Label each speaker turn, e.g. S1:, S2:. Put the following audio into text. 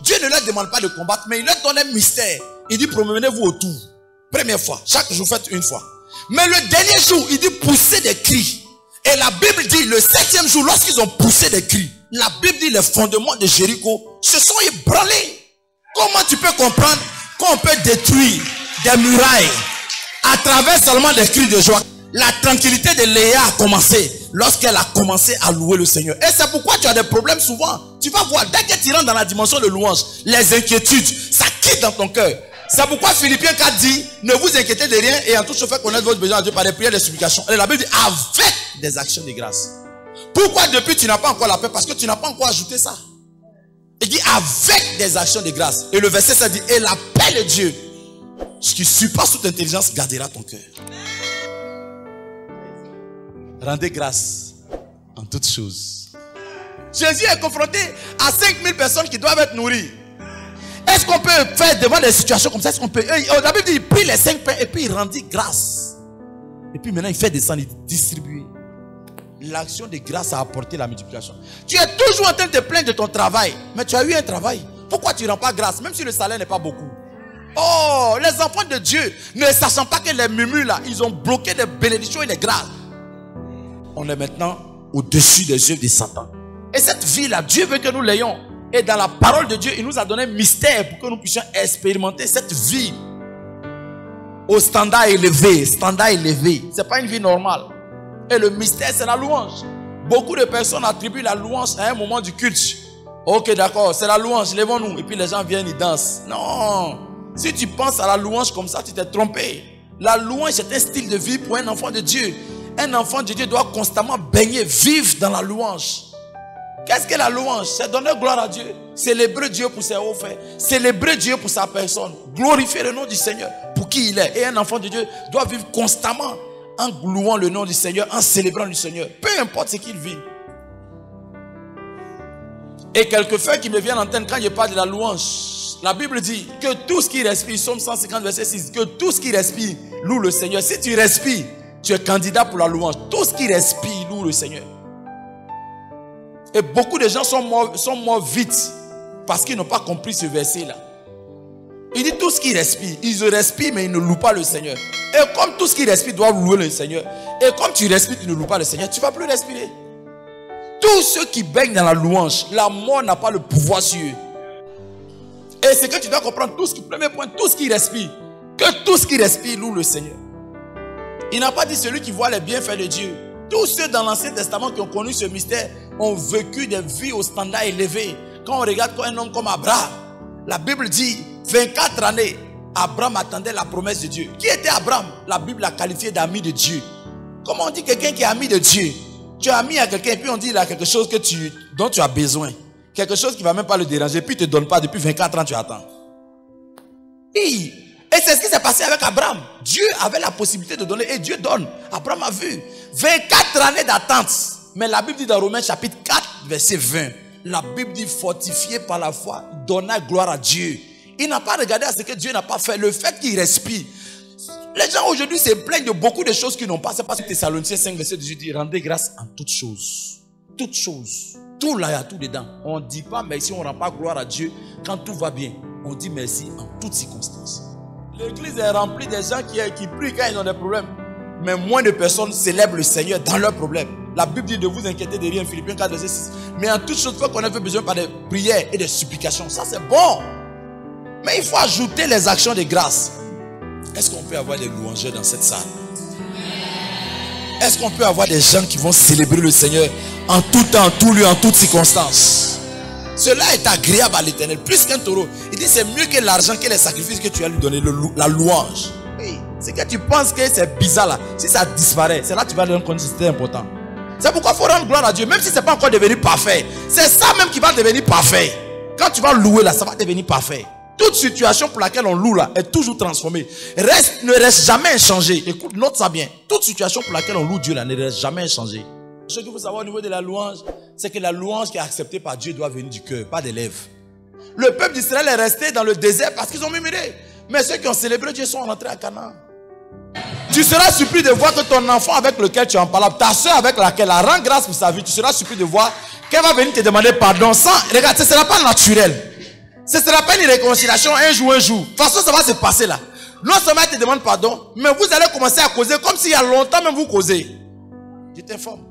S1: Dieu ne leur demande pas de combattre, mais il leur donne un mystère. Il dit promenez-vous autour. Première fois, chaque jour faites une fois. Mais le dernier jour, il dit poussez des cris. Et la Bible dit, le 7e jour, lorsqu'ils ont poussé des cris, la Bible dit les fondements de Jéricho se sont ébranlés. Comment tu peux comprendre qu'on peut détruire des murailles à travers seulement des cris de joie? La tranquillité de Léa a commencé lorsqu'elle a commencé à louer le Seigneur. Et c'est pourquoi tu as des problèmes souvent. Tu vas voir, dès que tu rentres dans la dimension de louange, les inquiétudes, ça quitte dans ton cœur. C'est pourquoi Philippiens 4 dit, ne vous inquiétez de rien et en tout chose faites connaître votre besoin à Dieu par des prières et des supplications. Et la Bible dit, avec des actions de grâce. Pourquoi depuis tu n'as pas encore la paix? Parce que tu n'as pas encore ajouté ça. Il dit, avec des actions de grâce. Et le verset ça dit, et la paix de Dieu, ce qui surpasse toute intelligence, gardera ton cœur. Rendez grâce en toutes choses. Jésus est confronté à 5000 personnes qui doivent être nourries. Est-ce qu'on peut faire devant des situations comme ça? Est-ce qu'on peut... La Bible dit, il prit les 5 pains et puis il rendit grâce. Et puis maintenant il fait descendre, il distribue. L'action de grâce a apporté la multiplication. Tu es toujours en train de te plaindre de ton travail. Mais tu as eu un travail. Pourquoi tu ne rends pas grâce? Même si le salaire n'est pas beaucoup. Oh, les enfants de Dieu, ne sachant pas que les murmures là, ils ont bloqué les bénédictions et les grâces. On est maintenant au-dessus des œuvres de Satan. Et cette vie-là, Dieu veut que nous l'ayons. Et dans la parole de Dieu, il nous a donné un mystère pour que nous puissions expérimenter cette vie au standard élevé. Standard élevé. Ce n'est pas une vie normale. Et le mystère, c'est la louange. Beaucoup de personnes attribuent la louange à un moment du culte. Ok, d'accord, c'est la louange, lèvons-nous. Et puis les gens viennent, ils dansent. Non. Si tu penses à la louange comme ça, tu t'es trompé. La louange, c'est un style de vie pour un enfant de Dieu. Un enfant de Dieu doit constamment baigner, vivre dans la louange. Qu'est-ce que la louange? C'est donner gloire à Dieu. Célébrer Dieu pour ses hauts faits. Célébrer Dieu pour sa personne. Glorifier le nom du Seigneur pour qui il est. Et un enfant de Dieu doit vivre constamment en louant le nom du Seigneur, en célébrant le Seigneur. Peu importe ce qu'il vit. Et quelques faits qui me viennent en tête quand je parle de la louange. La Bible dit que tout ce qui respire, Psaume 150 verset 6, que tout ce qui respire loue le Seigneur. Si tu respires, tu es candidat pour la louange. Tout ce qui respire loue le Seigneur. Et beaucoup de gens sont morts vite parce qu'ils n'ont pas compris ce verset-là. Il dit tout ce qui respire. Ils respirent mais ils ne louent pas le Seigneur. Et comme tout ce qui respire doit louer le Seigneur. Et comme tu respires, tu ne loues pas le Seigneur, tu ne vas plus respirer. Tous ceux qui baignent dans la louange, la mort n'a pas le pouvoir sur eux. Et c'est que tu dois comprendre, premier point, tout ce qui respire. Que tout ce qui respire loue le Seigneur. Il n'a pas dit celui qui voit les bienfaits de Dieu. Tous ceux dans l'Ancien Testament qui ont connu ce mystère ont vécu des vies au standard élevé. Quand on regarde un homme comme Abraham, la Bible dit 24 années, Abraham attendait la promesse de Dieu. Qui était Abraham? La Bible l'a qualifié d'ami de Dieu. Comment on dit quelqu'un qui est ami de Dieu? Tu es ami à quelqu'un et puis on dit il a quelque chose dont tu as besoin. Quelque chose qui ne va même pas le déranger. Puis il ne te donne pas. Depuis 24 ans tu attends. Et c'est ce qui s'est passé avec Abraham. Dieu avait la possibilité de donner et Dieu donne. Abraham a vu 24 années d'attente. Mais la Bible dit dans Romains chapitre 4 verset 20. La Bible dit fortifié par la foi, donner gloire à Dieu. Il n'a pas regardé à ce que Dieu n'a pas fait. Le fait qu'il respire. Les gens aujourd'hui se plaignent de beaucoup de choses qu'ils n'ont pas. C'est parce que Thessaloniciens 5 verset 18 dit rendez grâce en toutes choses. Toutes choses. Tout là, il y a tout dedans. On ne dit pas merci, on ne rend pas gloire à Dieu quand tout va bien. On dit merci en toutes circonstances. L'église est remplie des gens qui prient quand ils ont des problèmes. Mais moins de personnes célèbrent le Seigneur dans leurs problèmes. La Bible dit de vous inquiéter de rien, Philippiens 4 verset 6. Mais en toutes choses, il faut qu'on ait besoin par des prières et des supplications. Ça c'est bon. Mais il faut ajouter les actions de grâce. Est-ce qu'on peut avoir des louangeurs dans cette salle? Est-ce qu'on peut avoir des gens qui vont célébrer le Seigneur en tout temps, en tout lieu, en toutes circonstances? Cela est agréable à l'Éternel, plus qu'un taureau. Il dit c'est mieux que l'argent, que les sacrifices que tu as lui donné, la louange. Oui. C'est que tu penses que c'est bizarre là. Si ça disparaît, c'est là que tu vas te rendre compte que c'était important. C'est pourquoi il faut rendre gloire à Dieu, même si ce n'est pas encore devenu parfait. C'est ça même qui va devenir parfait. Quand tu vas louer là, ça va devenir parfait. Toute situation pour laquelle on loue là est toujours transformée. Ne reste jamais inchangée. Écoute, note ça bien. Toute situation pour laquelle on loue Dieu là ne reste jamais inchangée. Ce qu'il faut savoir au niveau de la louange, c'est que la louange qui est acceptée par Dieu doit venir du cœur, pas des lèvres. Le peuple d'Israël est resté dans le désert parce qu'ils ont murmuré. Mais ceux qui ont célébré Dieu sont rentrés à Canaan. Tu seras surpris de voir que ton enfant avec lequel tu es en parole, ta soeur avec laquelle elle rend grâce pour sa vie, tu seras surpris de voir qu'elle va venir te demander pardon sans... Regarde, ce ne sera pas naturel. Ce ne sera pas une réconciliation un jour. De toute façon, ça va se passer là. Non seulement elle te demande pardon, mais vous allez commencer à causer comme s'il y a longtemps même vous causez. Je t'informe.